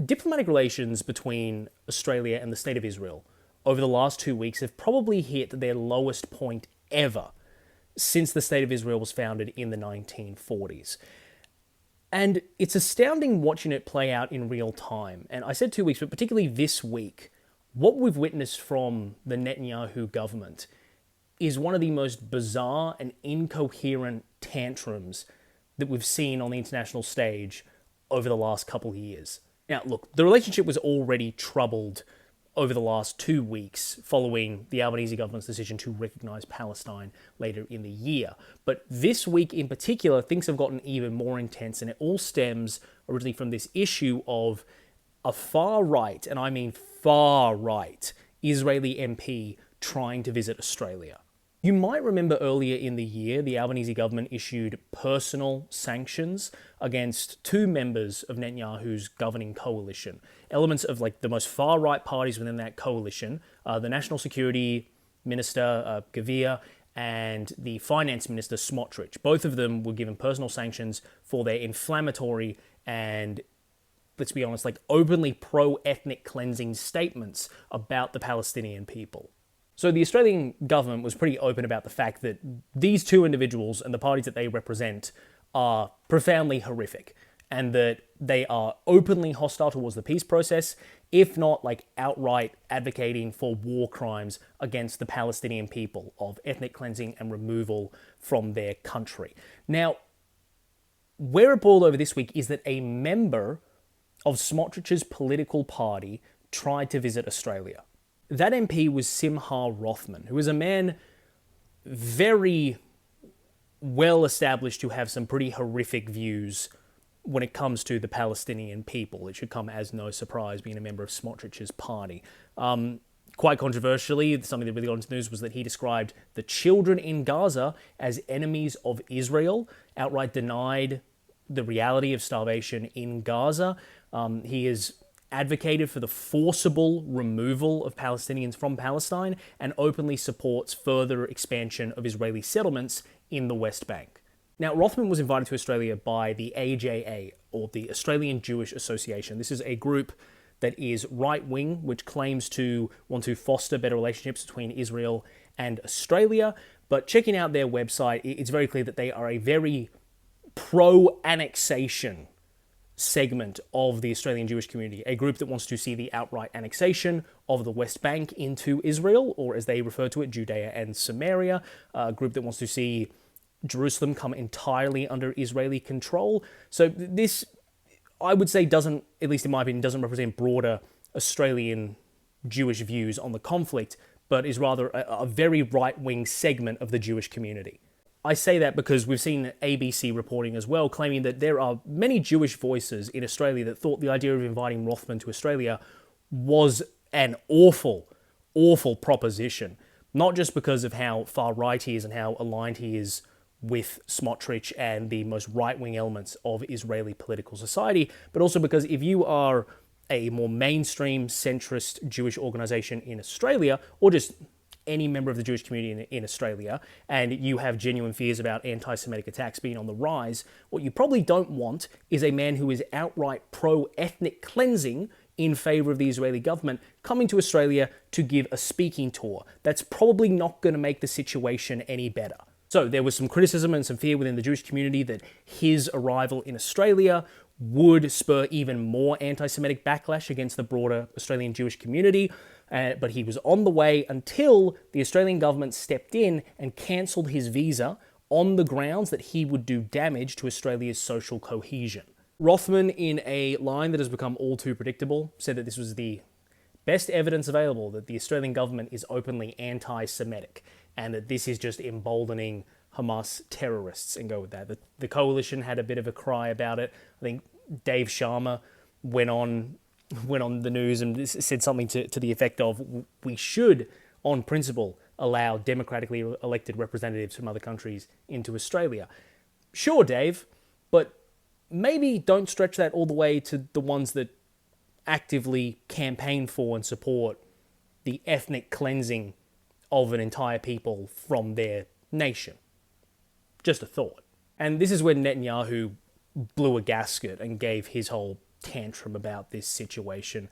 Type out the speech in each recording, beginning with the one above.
Diplomatic relations between Australia and the State of Israel over the last 2 weeks have probably hit their lowest point ever since the State of Israel was founded in the 1940s. And it's astounding watching it play out in real time. And I said 2 weeks, but particularly this week, what we've witnessed from the Netanyahu government is one of the most bizarre and incoherent tantrums that we've seen on the international stage over the last couple of years. Now, look, the relationship was already troubled over the last 2 weeks following the Albanese government's decision to recognise Palestine later in the year. But this week in particular, things have gotten even more intense, and it all stems originally from this issue of a far-right, and I mean far-right, Israeli MP trying to visit Australia. You might remember earlier in the year, the Albanese government issued personal sanctions against two members of Netanyahu's governing coalition. Elements of the most far-right parties within that coalition, the National Security Minister, Gavir, and the Finance Minister, Smotrich. Both of them were given personal sanctions for their inflammatory and, let's be honest, openly pro-ethnic cleansing statements about the Palestinian people. So the Australian government was pretty open about the fact that these two individuals and the parties that they represent are profoundly horrific, and that they are openly hostile towards the peace process, if not outright advocating for war crimes against the Palestinian people, of ethnic cleansing and removal from their country. Now, where it boiled over this week is that a member of Smotrich's political party tried to visit Australia. That MP was Simha Rothman, who is a man very well established to have some pretty horrific views when it comes to the Palestinian people. It should come as no surprise, being a member of Smotrich's party. Quite controversially, something that really got into the news was that he described the children in Gaza as enemies of Israel, outright denied the reality of starvation in Gaza. He is advocated for the forcible removal of Palestinians from Palestine, and openly supports further expansion of Israeli settlements in the West Bank. Now, Rothman was invited to Australia by the AJA, or the Australian Jewish Association. This is a group that is right-wing, which claims to want to foster better relationships between Israel and Australia. But checking out their website, it's very clear that they are a very pro-annexation segment of the Australian Jewish community, a group that wants to see the outright annexation of the West Bank into Israel, or as they refer to it, Judea and Samaria, a group that wants to see Jerusalem come entirely under Israeli control. So this, I would say, doesn't, at least in my opinion, doesn't represent broader Australian Jewish views on the conflict, but is rather a very right-wing segment of the Jewish community. I say that because we've seen ABC reporting as well, claiming that there are many Jewish voices in Australia that thought the idea of inviting Rothman to Australia was an awful, awful proposition. Not just because of how far-right he is and how aligned he is with Smotrich and the most right-wing elements of Israeli political society, but also because if you are a more mainstream, centrist Jewish organisation in Australia, or just any member of the Jewish community in Australia, and you have genuine fears about anti-Semitic attacks being on the rise, what you probably don't want is a man who is outright pro-ethnic cleansing in favour of the Israeli government coming to Australia to give a speaking tour. That's probably not going to make the situation any better. So there was some criticism and some fear within the Jewish community that his arrival in Australia would spur even more anti-Semitic backlash against the broader Australian Jewish community. But he was on the way until the Australian government stepped in and cancelled his visa on the grounds that he would do damage to Australia's social cohesion. Rothman, in a line that has become all too predictable, said that this was the best evidence available that the Australian government is openly anti-Semitic, and that this is just emboldening Hamas terrorists, and go with that. The coalition had a bit of a cry about it. I think Dave Sharma went on the news and said something to the effect of, we should, on principle, allow democratically elected representatives from other countries into Australia. Sure, Dave, but maybe don't stretch that all the way to the ones that actively campaign for and support the ethnic cleansing of an entire people from their nation. Just a thought. And this is when Netanyahu blew a gasket and gave his whole tantrum about this situation.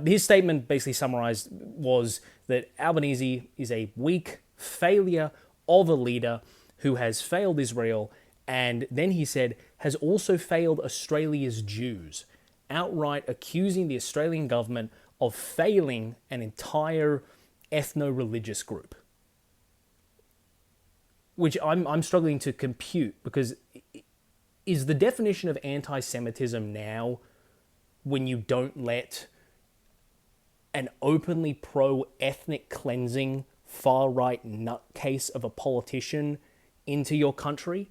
His statement basically summarized was that Albanese is a weak failure of a leader who has failed Israel, and then he said, has also failed Australia's Jews, outright accusing the Australian government of failing an entire ethno-religious group. Which I'm struggling to compute, because is the definition of anti-Semitism now when you don't let an openly pro-ethnic cleansing, far-right nutcase of a politician into your country?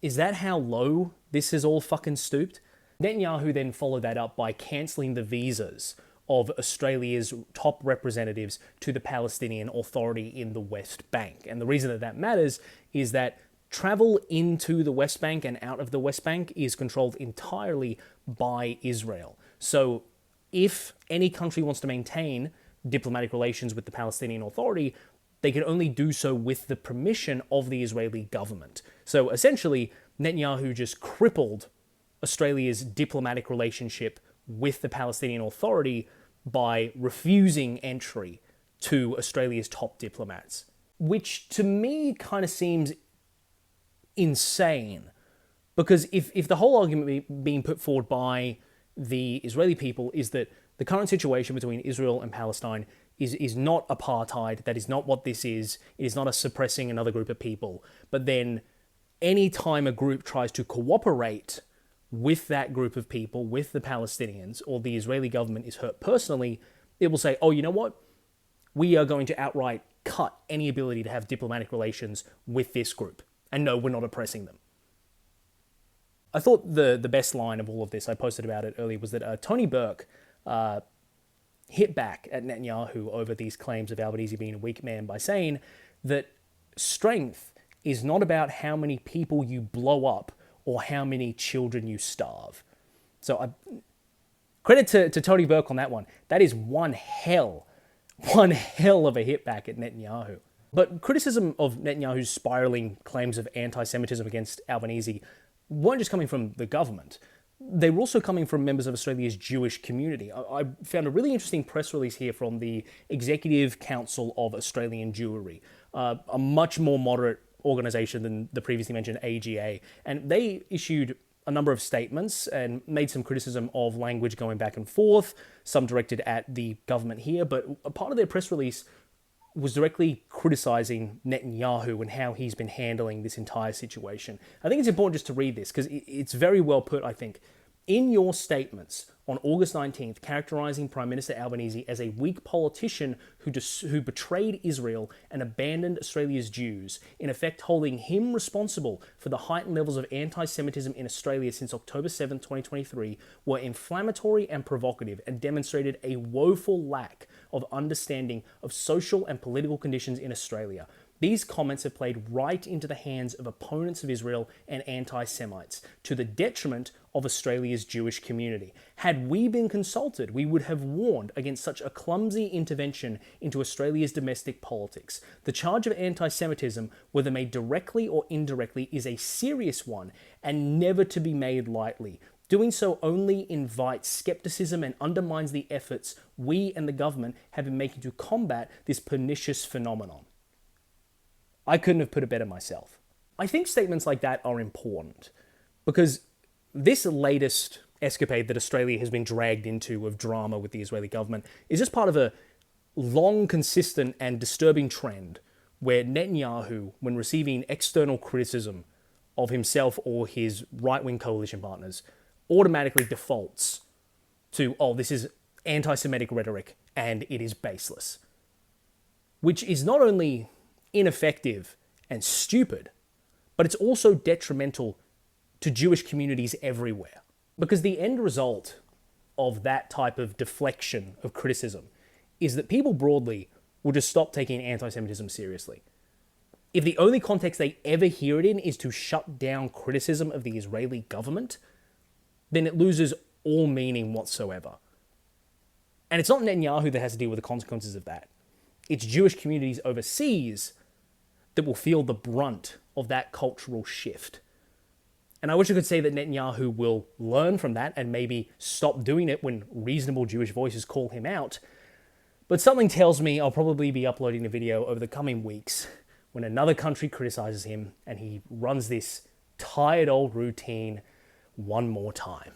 Is that how low this is all fucking stooped? Netanyahu then followed that up by cancelling the visas of Australia's top representatives to the Palestinian Authority in the West Bank. And the reason that that matters is that travel into the West Bank and out of the West Bank is controlled entirely by Israel. So if any country wants to maintain diplomatic relations with the Palestinian Authority, they can only do so with the permission of the Israeli government. So essentially, Netanyahu just crippled Australia's diplomatic relationship with the Palestinian Authority by refusing entry to Australia's top diplomats, which to me kind of seems insane, because if the whole argument being put forward by the Israeli people is that the current situation between Israel and Palestine is not apartheid, that is not what this is, it is not a suppressing another group of people, but then any time a group tries to cooperate with that group of people, with the Palestinians, or the Israeli government is hurt personally, it will say, oh, you know what? We are going to outright cut any ability to have diplomatic relations with this group. And no, we're not oppressing them. I thought the best line of all of this, I posted about it earlier, was that Tony Burke hit back at Netanyahu over these claims of Albanese being a weak man by saying that strength is not about how many people you blow up or how many children you starve. So credit to Tony Burke on that one. That is one hell of a hit back at Netanyahu. But criticism of Netanyahu's spiraling claims of anti-Semitism against Albanese weren't just coming from the government. They were also coming from members of Australia's Jewish community. I found a really interesting press release here from the Executive Council of Australian Jewry, a much more moderate organisation than the previously mentioned AGA. And they issued a number of statements and made some criticism of language going back and forth, some directed at the government here, but a part of their press release was directly criticising Netanyahu and how he's been handling this entire situation. I think it's important just to read this, because it's very well put, I think. In your statements on August 19th, characterising Prime Minister Albanese as a weak politician who betrayed Israel and abandoned Australia's Jews, in effect holding him responsible for the heightened levels of anti-Semitism in Australia since October 7, 2023, were inflammatory and provocative and demonstrated a woeful lack of understanding of social and political conditions in Australia. These comments have played right into the hands of opponents of Israel and anti-Semites, to the detriment of Australia's Jewish community. Had we been consulted, we would have warned against such a clumsy intervention into Australia's domestic politics. The charge of anti-Semitism, whether made directly or indirectly, is a serious one and never to be made lightly. Doing so only invites skepticism and undermines the efforts we and the government have been making to combat this pernicious phenomenon. I couldn't have put it better myself. I think statements like that are important, because this latest escapade that Australia has been dragged into of drama with the Israeli government is just part of a long, consistent and disturbing trend where Netanyahu, when receiving external criticism of himself or his right-wing coalition partners, automatically defaults to, oh, this is anti-Semitic rhetoric and it is baseless. Which is not only ineffective and stupid, but it's also detrimental to Jewish communities everywhere. Because the end result of that type of deflection of criticism is that people broadly will just stop taking anti-Semitism seriously. If the only context they ever hear it in is to shut down criticism of the Israeli government, then it loses all meaning whatsoever. And it's not Netanyahu that has to deal with the consequences of that. It's Jewish communities overseas that will feel the brunt of that cultural shift. And I wish I could say that Netanyahu will learn from that and maybe stop doing it when reasonable Jewish voices call him out. But something tells me I'll probably be uploading a video over the coming weeks when another country criticizes him and he runs this tired old routine one more time.